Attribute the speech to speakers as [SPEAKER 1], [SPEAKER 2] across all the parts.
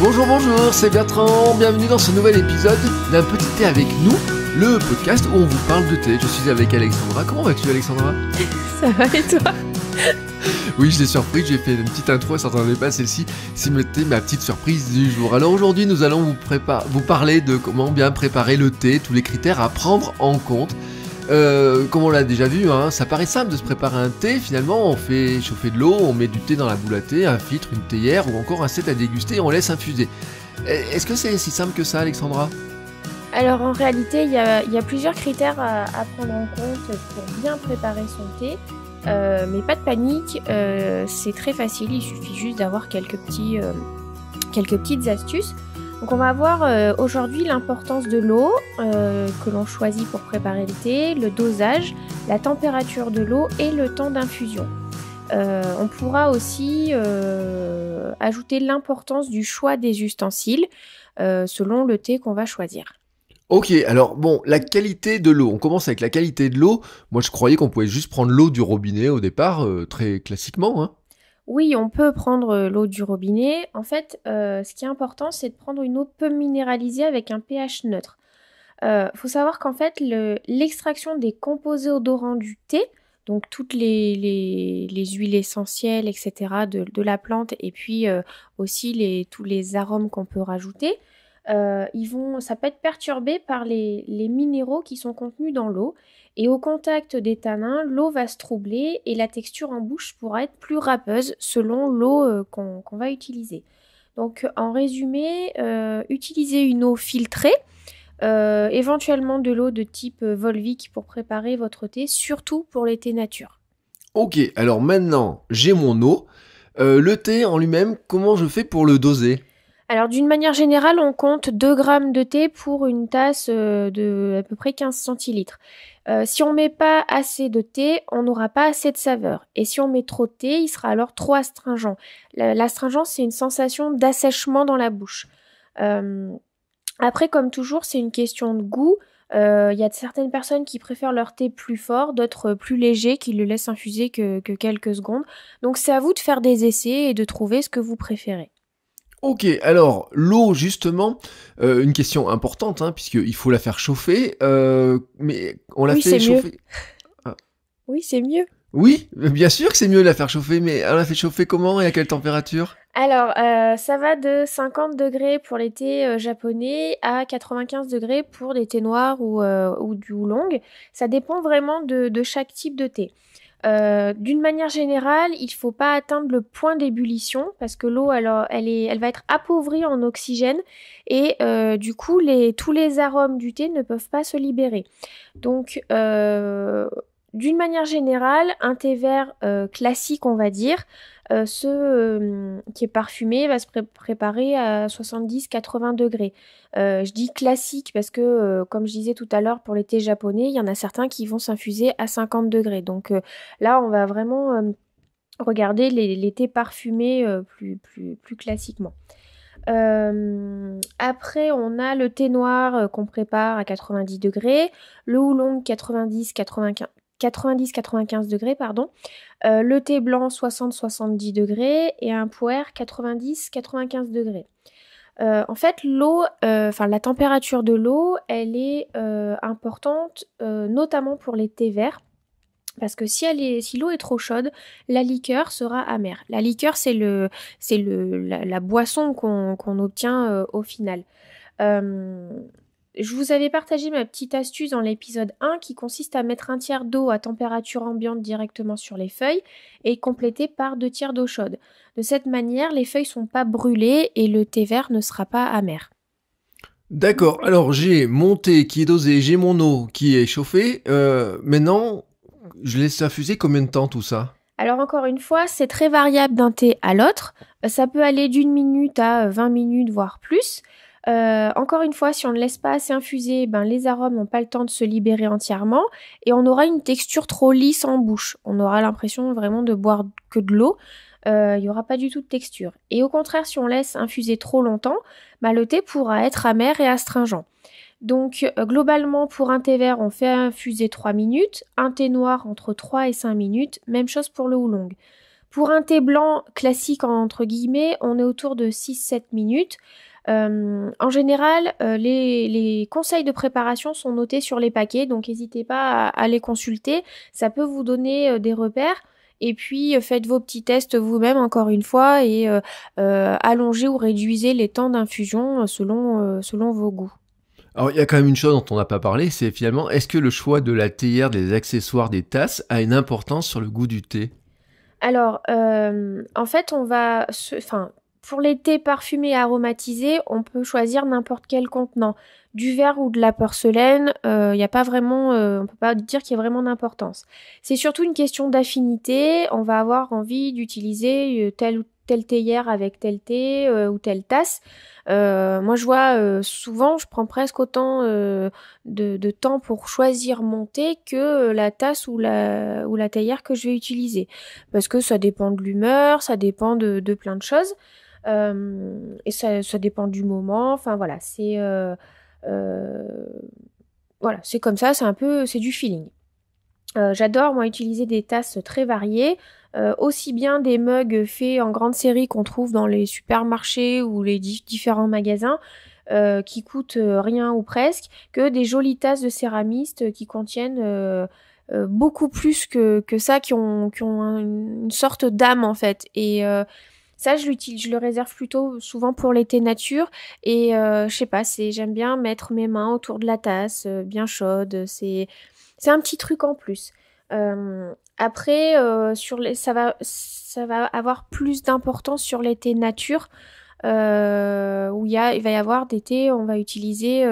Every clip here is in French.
[SPEAKER 1] Bonjour, c'est Bertrand, bienvenue dans ce nouvel épisode d'un petit thé avec nous, le podcast où on vous parle de thé. Je suis avec Alexandra. Comment vas-tu, Alexandra?
[SPEAKER 2] Ça va et toi?
[SPEAKER 1] Oui, je l'ai surprise, j'ai fait une petite intro, elle s'entendait pas celle-ci, c'était ma petite surprise du jour. Alors aujourd'hui, nous allons vous parler de comment bien préparer le thé, tous les critères à prendre en compte. Comme on l'a déjà vu, ça paraît simple de se préparer un thé. Finalement, on fait chauffer de l'eau, on met du thé dans la boule à thé, un filtre, une théière ou encore un set à déguster et on laisse infuser. Est-ce que c'est si simple que ça, Alexandra?
[SPEAKER 2] Alors en réalité, il y a plusieurs critères à prendre en compte pour bien préparer son thé. Mais pas de panique, c'est très facile, il suffit juste d'avoir quelques petites astuces. Donc on va voir aujourd'hui l'importance de l'eau que l'on choisit pour préparer le thé, le dosage, la température de l'eau et le temps d'infusion. On pourra aussi ajouter l'importance du choix des ustensiles selon le thé qu'on va choisir.
[SPEAKER 1] Ok, alors bon, la qualité de l'eau, on commence avec la qualité de l'eau. Moi je croyais qu'on pouvait juste prendre l'eau du robinet au départ, très classiquement.
[SPEAKER 2] Oui, on peut prendre l'eau du robinet. En fait, ce qui est important, c'est de prendre une eau peu minéralisée avec un pH neutre. Faut savoir qu'en fait, l'extraction des composés odorants du thé, donc toutes les huiles essentielles, etc., de la plante, et puis aussi tous les arômes qu'on peut rajouter, ça peut être perturbé par les minéraux qui sont contenus dans l'eau. Et au contact des tanins, l'eau va se troubler et la texture en bouche pourra être plus râpeuse selon l'eau qu'on va utiliser. Donc en résumé, utilisez une eau filtrée, éventuellement de l'eau de type Volvic pour préparer votre thé, surtout pour les thés nature.
[SPEAKER 1] Ok, alors maintenant j'ai mon eau. Le thé en lui-même, comment je fais pour le doser?
[SPEAKER 2] Alors d'une manière générale, on compte 2 grammes de thé pour une tasse de à peu près 15 centilitres. Si on met pas assez de thé, on n'aura pas assez de saveur. Et si on met trop de thé, il sera alors trop astringent. L'astringence, c'est une sensation d'assèchement dans la bouche. Après, comme toujours, c'est une question de goût. Il y a certaines personnes qui préfèrent leur thé plus fort, d'autres plus léger, qui le laissent infuser que quelques secondes. Donc c'est à vous de faire des essais et de trouver ce que vous préférez.
[SPEAKER 1] Ok, alors l'eau justement, une question importante, puisqu'il faut la faire chauffer, mais on la
[SPEAKER 2] Oui,
[SPEAKER 1] fait
[SPEAKER 2] c'est mieux.
[SPEAKER 1] chauffer... Ah.
[SPEAKER 2] Oui, c'est mieux.
[SPEAKER 1] Oui, bien sûr que c'est mieux de la faire chauffer, mais on la fait chauffer comment et à quelle température?
[SPEAKER 2] Alors, ça va de 50 degrés pour les thés japonais à 95 degrés pour les thés noirs ou du oolong. Ça dépend vraiment de chaque type de thé. D'une manière générale, il ne faut pas atteindre le point d'ébullition parce que l'eau, alors, elle va être appauvrie en oxygène et du coup, tous les arômes du thé ne peuvent pas se libérer. Donc, d'une manière générale, un thé vert classique, on va dire, qui est parfumé va se préparer à 70-80 degrés. Je dis classique parce que, comme je disais tout à l'heure, pour les thés japonais, il y en a certains qui vont s'infuser à 50 degrés. Donc là, on va vraiment regarder les thés parfumés plus classiquement. Après, on a le thé noir qu'on prépare à 90 degrés, le oolong 90-95 degrés, pardon. Le thé blanc 60-70 degrés et un pu'er 90-95 degrés. En fait, la température de l'eau, elle est importante, notamment pour les thés verts. Parce que si l'eau est trop chaude, la liqueur sera amère. La liqueur, c'est la boisson qu'on obtient au final. Je vous avais partagé ma petite astuce dans l'épisode 1 qui consiste à mettre un tiers d'eau à température ambiante directement sur les feuilles et compléter par 2 tiers d'eau chaude. De cette manière, les feuilles ne sont pas brûlées et le thé vert ne sera pas amer.
[SPEAKER 1] D'accord, alors j'ai mon thé qui est dosé, j'ai mon eau qui est chauffée. Maintenant, je laisse infuser combien de temps tout ça?
[SPEAKER 2] Alors encore une fois, c'est très variable d'un thé à l'autre. Ça peut aller d'1 minute à 20 minutes, voire plus. Encore une fois, si on ne laisse pas assez infuser, les arômes n'ont pas le temps de se libérer entièrement et on aura une texture trop lisse en bouche. On aura l'impression vraiment de boire que de l'eau. Il n'y aura pas du tout de texture. Et au contraire, si on laisse infuser trop longtemps, le thé pourra être amer et astringent. Donc globalement, pour un thé vert, on fait infuser 3 minutes, un thé noir entre 3 et 5 minutes, même chose pour le oolong. Pour un thé blanc classique, entre guillemets, on est autour de 6-7 minutes. En général, les conseils de préparation sont notés sur les paquets, donc n'hésitez pas à les consulter. Ça peut vous donner des repères. Et puis, faites vos petits tests vous-même, encore une fois, et allongez ou réduisez les temps d'infusion selon vos goûts.
[SPEAKER 1] Alors, il y a quand même une chose dont on n'a pas parlé, c'est finalement, est-ce que le choix de la théière, des accessoires, des tasses a une importance sur le goût du thé?
[SPEAKER 2] Alors, en fait, pour les thés parfumés et aromatisés, on peut choisir n'importe quel contenant. Du verre ou de la porcelaine, y a pas vraiment, on peut pas dire qu'il y a vraiment d'importance. C'est surtout une question d'affinité. On va avoir envie d'utiliser telle théière avec tel thé ou telle tasse. Moi, je vois souvent, je prends presque autant de temps pour choisir mon thé que la tasse ou la théière que je vais utiliser. Parce que ça dépend de l'humeur, ça dépend de plein de choses. Et ça dépend du moment. Enfin, voilà, voilà, c'est comme ça, c'est du feeling. J'adore, moi, utiliser des tasses très variées, aussi bien des mugs faits en grande série qu'on trouve dans les supermarchés ou les différents magasins, qui coûtent rien ou presque, que des jolies tasses de céramistes qui contiennent beaucoup plus que ça, qui ont une sorte d'âme, en fait. Et ça, je le réserve plutôt souvent pour les thés nature. Et je sais pas, j'aime bien mettre mes mains autour de la tasse, bien chaude. C'est un petit truc en plus. Après, ça va avoir plus d'importance sur les thés nature, où il va y avoir des thés, on va utiliser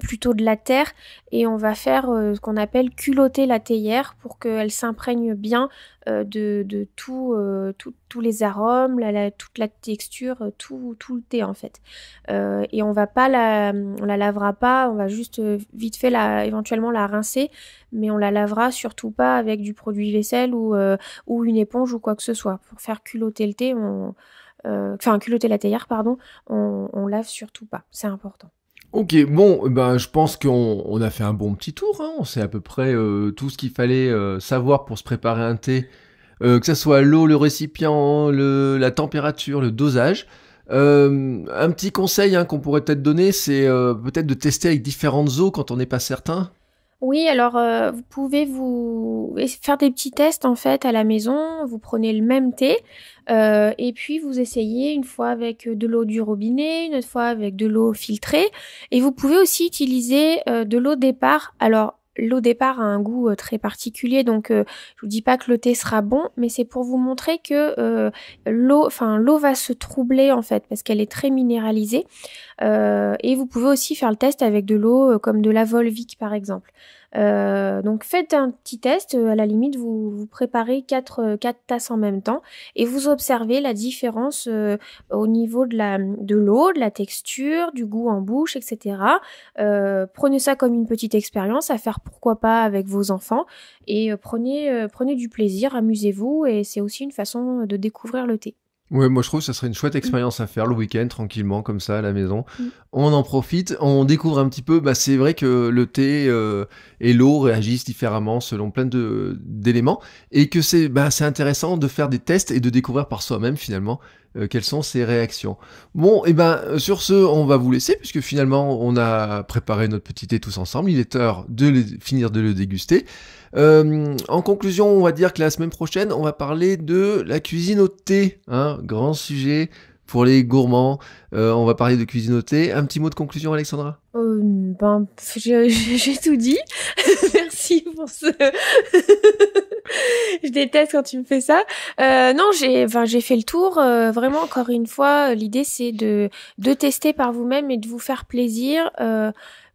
[SPEAKER 2] plutôt de la terre et on va faire ce qu'on appelle culotter la théière pour qu'elle s'imprègne bien de tous les arômes, toute la texture, tout le thé en fait. Et on la lavera pas, on va juste vite fait éventuellement la rincer, mais on la lavera surtout pas avec du produit vaisselle ou une éponge ou quoi que ce soit. Pour faire culotter le thé, culotter la théière, pardon, on lave surtout pas, c'est important.
[SPEAKER 1] Ok, bon, ben, je pense qu'on a fait un bon petit tour, hein. On sait à peu près tout ce qu'il fallait savoir pour se préparer un thé, que ce soit l'eau, le récipient, la température, le dosage. Un petit conseil hein, qu'on pourrait peut-être donner, c'est peut-être de tester avec différentes eaux quand on n'est pas certain.
[SPEAKER 2] Oui, alors vous pouvez faire des petits tests en fait à la maison. Vous prenez le même thé et puis vous essayez une fois avec de l'eau du robinet, une autre fois avec de l'eau filtrée. Et vous pouvez aussi utiliser de l'eau départ. Alors l'eau départ a un goût très particulier, donc je vous dis pas que le thé sera bon, mais c'est pour vous montrer que l'eau va se troubler en fait parce qu'elle est très minéralisée. Et vous pouvez aussi faire le test avec de l'eau comme de la Volvic par exemple. Donc faites un petit test, à la limite vous préparez 4 tasses en même temps et vous observez la différence au niveau de l'eau, de la texture, du goût en bouche, etc. Prenez ça comme une petite expérience à faire pourquoi pas avec vos enfants et prenez du plaisir, amusez-vous et c'est aussi une façon de découvrir le thé.
[SPEAKER 1] Ouais, moi je trouve que ça serait une chouette expérience à faire le week-end, tranquillement, comme ça, à la maison. On en profite, on découvre un petit peu, bah c'est vrai que le thé et l'eau réagissent différemment selon plein d'éléments, et que c'est intéressant de faire des tests et de découvrir par soi-même, finalement, quelles sont ces réactions. Bon, et sur ce, on va vous laisser, puisque finalement, on a préparé notre petit thé tous ensemble, il est heure de finir de le déguster. En conclusion, on va dire que la semaine prochaine, on va parler de la cuisine au thé, hein, grand sujet pour les gourmands. On va parler de cuisine au thé. Un petit mot de conclusion, Alexandra?
[SPEAKER 2] J'ai tout dit. Merci pour ce. Je déteste quand tu me fais ça. Non, j'ai fait le tour. Vraiment, encore une fois, l'idée c'est de tester par vous-même et de vous faire plaisir.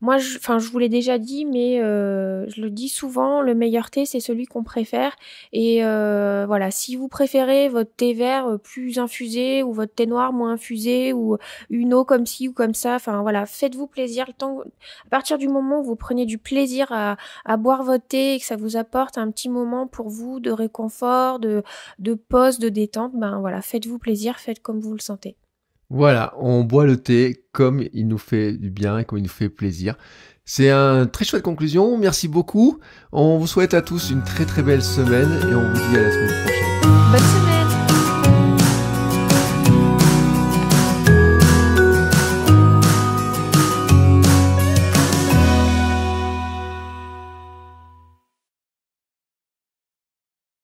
[SPEAKER 2] Moi, je vous l'ai déjà dit, mais je le dis souvent, le meilleur thé, c'est celui qu'on préfère. Et voilà, si vous préférez votre thé vert plus infusé ou votre thé noir moins infusé ou une eau comme ci ou comme ça, enfin voilà, faites-vous plaisir. À partir du moment où vous prenez du plaisir à boire votre thé et que ça vous apporte un petit moment pour vous de réconfort, de pause, de détente, voilà, faites-vous plaisir, faites comme vous le sentez.
[SPEAKER 1] Voilà, on boit le thé comme il nous fait du bien et comme il nous fait plaisir. C'est une très chouette conclusion, merci beaucoup. On vous souhaite à tous une très très belle semaine et on vous dit à la semaine prochaine.
[SPEAKER 2] Bonne semaine.